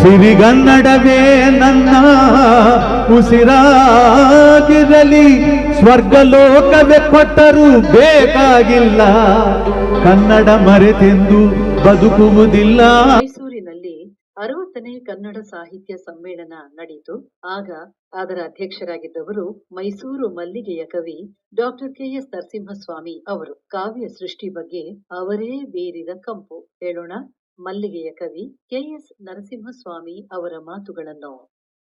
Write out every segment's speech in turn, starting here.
ಸಿರಿಗನ್ನಡವೇ ನನ್ನ ಉಸಿರಾಗಿರಲಿ, ಸ್ವರ್ಗಲೋಕವೇ ಕೊಟ್ಟರೂ ಬೇಕಾಗಿಲ್ಲ, ಕನ್ನಡ ಮರೆತೆಂದು ಬದುಕುವುದಿಲ್ಲ. ಮೈಸೂರಿನಲ್ಲಿ 60ನೇ ಕನ್ನಡ ಸಾಹಿತ್ಯ ಸಮ್ಮೇಳನ ನಡೆಯಿತು. ಆಗ ಅದರ ಅಧ್ಯಕ್ಷರಾಗಿದ್ದವರು ಮೈಸೂರು ಮಲ್ಲಿಗೆಯ ಕವಿ ಡಾಕ್ಟರ್ ಕೆ.ಎಸ್. ನರಸಿಂಹಸ್ವಾಮಿ ಅವರು. ಕಾವ್ಯ ಸೃಷ್ಟಿ ಬಗ್ಗೆ ಅವರೇ ಬೀರಿದ ಕಂಪು. ಹೇಳೋಣ ಮಲ್ಲಿಗೆಯ ಕವಿ ಕೆ.ಎಸ್. ನರಸಿಂಹಸ್ವಾಮಿ ಅವರ ಮಾತುಗಳನ್ನು.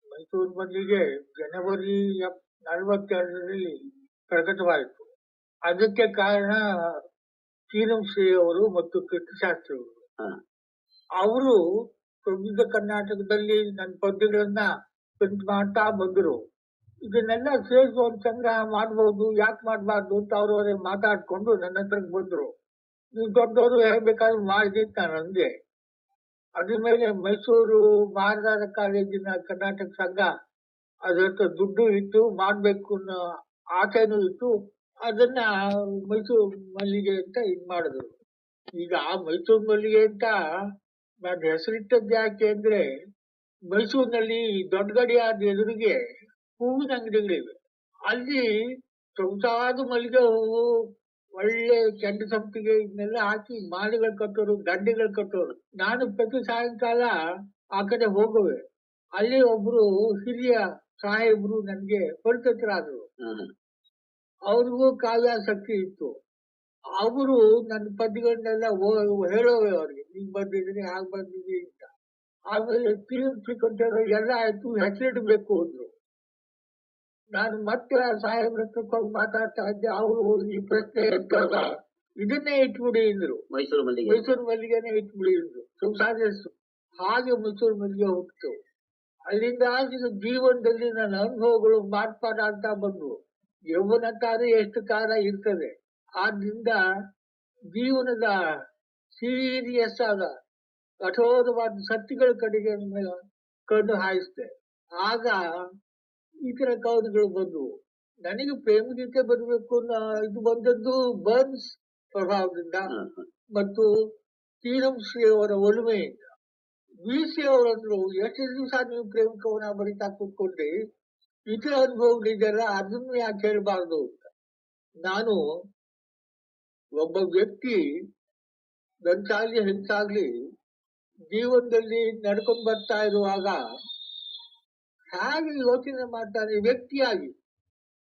ಮೈಸೂರು ಮಲ್ಲಿಗೆ ಜನವರಿ 42ರಲ್ಲಿ ಪ್ರಕಟವಾಯಿತು. ಅದಕ್ಕೆ ಕಾರಣ ಶ್ರೀ ಅವರು ಮತ್ತು ಕೃಷ್ಣಶಾಸ್ತ್ರಿ ಅವರು ಪ್ರಬುದ್ಧ ಕರ್ನಾಟಕದಲ್ಲಿ ನನ್ನ ಪದ್ಯಗಳನ್ನ ಪ್ರಿಂಟ್ ಮಾಡ್ತಾ ಬಂದರು. ಇದನ್ನೆಲ್ಲ ಸೇರಿಸಿ ಒಂದು ಸಂಗ್ರಹ ಮಾಡ್ಬೋದು, ಯಾಕೆ ಮಾಡಬಾರ್ದು ಅಂತ ಅವರವರೇ ಮಾತಾಡ್ಕೊಂಡು ನನ್ನ ಹತ್ರಕ್ಕೆ ಬಂದರು. ನೀವು ದೊಡ್ಡವರು ಹೇಳ್ಬೇಕಾದ್ರೂ ಮಾಡಿದೆ ಅಂತ ನಾನು ಅಂದೆ. ಅದ್ರ ಮೇಲೆ ಮೈಸೂರು ಮಹಾರಾಜ ಕಾಲೇಜಿನ ಕರ್ನಾಟಕ ಸಂಘ ಅದ್ರ ಹತ್ರ ದುಡ್ಡು ಇತ್ತು, ಮಾಡಬೇಕು ಅನ್ನೋ ಆಸೆನೂ ಇತ್ತು. ಅದನ್ನ ಮೈಸೂರು ಮಲ್ಲಿಗೆ ಅಂತ ಇದು ಮಾಡಿದ್ರು. ಈಗ ಮೈಸೂರು ಮಲ್ಲಿಗೆ ಅಂತ ನಾನು ಹೆಸರಿಟ್ಟದ್ದು ಯಾಕೆ ಅಂದ್ರೆ, ಮೈಸೂರಿನಲ್ಲಿ ದೊಡ್ಡ ಗಡಿಯಾದ ಎದುರಿಗೆ ಹೂವಿನ ಅಂಗಡಿಗಳಿವೆ. ಅಲ್ಲಿ ಸೊಗಸಾದ ಮಲ್ಲಿಗೆ ಹೂವು, ಒಳ್ಳೆ ಚೆಂಡು ಸಂಪಿಗೆ ಇದನ್ನೆಲ್ಲ ಹಾಕಿ ಮಾಲೆಗಳು ಕಟ್ಟೋರು, ದಂಡೆಗಳು ಕಟ್ಟೋರು. ನಾನು ಪ್ರತಿ ಸಾಯಂಕಾಲ ಆ ಕಡೆ ಹೋಗುವೆ. ಅಲ್ಲಿ ಒಬ್ರು ಹಿರಿಯ ಸಾಹೇಬ್ರು ನನ್ಗೆ ಪರಿಚಿತರಾದ್ರು. ಅವ್ರಿಗೂ ಕಾವ್ಯಾಸಕ್ತಿ ಇತ್ತು. ಅವರು ನನ್ನ ಪದ್ಯಗಳನ್ನೆಲ್ಲ ಹೇಳೋವೆ ಅವ್ರಿಗೆ, ಹಿಂಗ್ ಬಂದಿದ್ದೀನಿ ಹಾಗೆ ಬಂದಿದ್ದೀನಿ ಅಂತ. ಆಮೇಲೆ ಎಲ್ಲ ಆಯ್ತು, ಹೆಸರಿಡ್ಬೇಕು ಅಂದ್ರು. ನಾನು ಮತ್ತೆ ಸಾಹೇಬ್ರ ಹತ್ರ ಮಾತಾಡ್ತಾ ಇದ್ದೆ. ಅವರು ಈ ಪ್ರಶ್ನೆ ಇದ್ದಾಗ ಇದನ್ನೇ ಇಟ್ಬಿಡಿ ಅಂದ್ರು, ಮೈಸೂರು ಮಲ್ಲಿಗೆನೇ ಇಟ್ಬಿಡಿ ಅಂದ್ರು. ಸಂಸಾರ ಹಾಗೆ ಮೈಸೂರು ಮಲ್ಲಿಗೆ ಹೋಗ್ತು. ಅಲ್ಲಿಂದ ಜೀವನದಲ್ಲಿ ನನ್ನ ಅನುಭವಗಳು ಮಾರ್ಪಾಡಾಗ್ತಾ ಬಂದ್ವು. ಯೌವನ ಕಾಲ ಎಷ್ಟು ಕಾಲ ಇರ್ತದೆ, ಆದ್ರಿಂದ ಜೀವನದ ಸೀರಿಯಸ್ ಆದ ಕಠೋರವಾದ ಸತ್ಯಗಳ ಕಡೆಗೆ ಕಣ್ಣು ಹಾಯಿಸ್ದೆ. ಆಗ ಈ ತರ ಕವನಗಳು ಬಂದವು. ನನಗೆ ಪ್ರೇಮಗೀತೆ ಬರಬೇಕು ಇದು ಬಂದದ್ದು ಬರ್ನ್ಸ್ ಪ್ರಭಾವದಿಂದ ಮತ್ತು ಶ್ರೀ ಅವರ ಒಲುಮೆಯಿಂದ. ವಿ.ಸಿ. ಅವರಂದ್ರು, ಎಷ್ಟು ದಿವಸ ನೀವು ಪ್ರೇಮ ಕವನ ಬರೀತಾ ಕೂತ್ಕೊಂಡ್ರಿ, ಇತರ ಅನುಭವಗಳಿದೆಲ್ಲ ಅದನ್ನು ಯಾಕೆ ಹೇಳ್ಬಾರ್ದು ಅಂತ. ನಾನು ಒಬ್ಬ ವ್ಯಕ್ತಿ ಗಂಚಾಗ್ಲಿ ಹೆಂಚಾಗ್ಲಿ ಜೀವನದಲ್ಲಿ ನಡ್ಕೊಂಡು ಬರ್ತಾ ಇರುವಾಗ ಹೇಗೆ ಯೋಚನೆ ಮಾಡ್ತಾನೆ ವ್ಯಕ್ತಿಯಾಗಿ,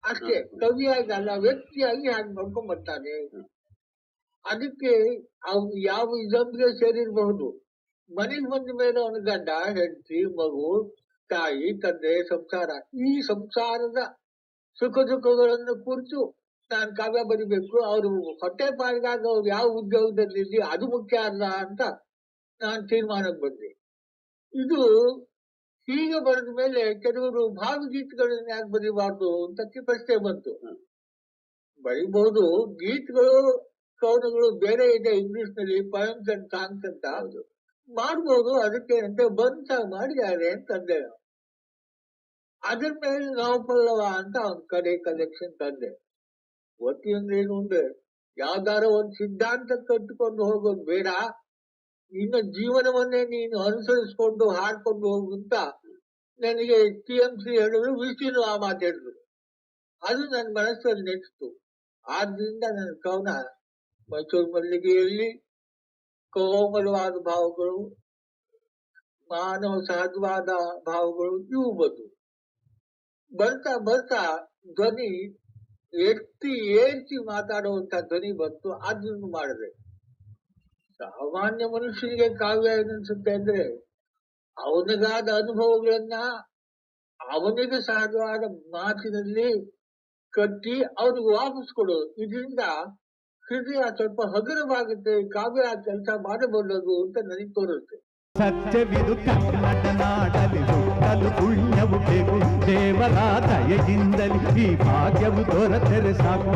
ಅಷ್ಟೇ ಕವಿಯಾಗಿ ಅಲ್ಲ, ವ್ಯಕ್ತಿಯಾಗಿ ಹಾಗೆ ನೋಡ್ಕೊಂಡ್ ಬರ್ತಾನೆ. ಅದಕ್ಕೆ ಅವನು ಯಾವ ಇದಂಗೆ ಸೇರಿರಬಹುದು. ಮನೆಗೆ ಬಂದ ಮೇಲೆ ಅವನ ಗಂಡ, ಹೆಂಡತಿ, ಮಗು, ತಾಯಿ, ತಂದೆ, ಸಂಸಾರ, ಈ ಸಂಸಾರದ ಸುಖ ದುಃಖಗಳನ್ನು ಕುರಿತು ನಾನು ಕಾವ್ಯ ಬರಿಬೇಕು. ಅವರು ಹೊಟ್ಟೆ ಪಾಡಿಗಾಗ ಅವ್ರು ಯಾವ ಉದ್ಯೋಗದಲ್ಲಿ ಅದು ಮುಖ್ಯ ಅಲ್ಲ ಅಂತ ನಾನು ತೀರ್ಮಾನಕ್ಕೆ ಬಂದೆ. ಇದು ಹೀಗೆ ಬರೆದ ಮೇಲೆ ಕೆಲವರು ಭಾವಗೀತೆಗಳನ್ನ ಯಾಕೆ ಬರೀಬಾರ್ದು ಅಂತ ಪ್ರಶ್ನೆ ಬಂತು. ಬರೀಬಹುದು, ಗೀತೆಗಳು ಕವನಗಳು ಬೇರೆ ಇದೆ ಇಂಗ್ಲಿಷ್ ನಲ್ಲಿ, ಪಯಮ್ಸ್ ಅಂಡ್ ಸಾಂಗ್ಸ್ ಅಂತ ಮಾಡ್ಬೋದು. ಅದಕ್ಕೆ ಅಂತ ಬಂದ ಮಾಡಿದ್ದಾರೆ ಅಂತಂದೆ. ಅದ್ರ ಮೇಲೆ ನಾವು ಪಲ್ಲವ ಅಂತ ಒಂದ್ ಕಡೆ ಕಲೆಕ್ಷನ್ ತಂದೆ. ಒಟ್ಟಿಯಂದ್ರೇನು ಅಂದ್ರೆ, ಯಾವ್ದಾರ ಒಂದ್ ಸಿದ್ಧಾಂತ ಕಟ್ಟಿಕೊಂಡು ಹೋಗೋದು ಬೇಡ, ನಿನ್ನ ಜೀವನವನ್ನೇ ನೀನು ಅನುಸರಿಸ್ಕೊಂಡು ಹಾಡ್ಕೊಂಡು ಹೋಗುಂತ ನನಗೆ TMC ಹೇಳಿದ್ರು. ವಿ.ಸಿ. ಆ ಮಾತಾಡಿದ್ರು. ಅದು ನನ್ನ ಮನಸ್ಸಲ್ಲಿ ನೆಚ್ಚಿತು. ಆದ್ರಿಂದ ನನ್ನ ಕವನ ಮೈಸೂರು ಮಲ್ಲಿಗೆಯಲ್ಲಿ ಕೋಮಲವಾದ ಭಾವಗಳು, ಮಾನವ ಸಹಜವಾದ ಭಾವಗಳು ಇವು ಬಂದು ಬರ್ತಾ ಬರ್ತಾ ಧ್ವನಿ ಏರ್ಸಿ ಮಾತಾಡುವಂತ ಧ್ವನಿ ಬಂತು. ಅದನ್ನು ಮಾಡಿದೆ. ಸಾಮಾನ್ಯ ಮನುಷ್ಯನಿಗೆ ಕಾವ್ಯ ಏನನ್ಸುತ್ತೆ ಅಂದ್ರೆ, ಅವನಿಗಾದ ಅನುಭವಗಳನ್ನ ಅವನಿಗೆ ಸಹಜವಾದ ಮಾತಿನಲ್ಲಿ ಕಟ್ಟಿ ಅವನಿಗೆ ವಾಪಸ್ ಕೊಡೋದು. ಇದರಿಂದ ಹೃದಯ ಸ್ವಲ್ಪ ಹಗುರವಾಗುತ್ತೆ, ಕಾವ್ಯ ಕೆಲಸ ಮಾಡಬಲ್ಲದು ಅಂತ ನನಗೆ ತೋರುತ್ತೆ. ಸತ್ಯವಿದು ಕನ್ನಡ ನಾಡಲಿ ಹುಟ್ಟಲು ಪುಣ್ಯವು ಬೇಕು, ದೇವರ ದಯೆಯಿಂದಲಿ ಈ ಭಾಗ್ಯವು ದೊರೆತರೆ ಸಾಕು.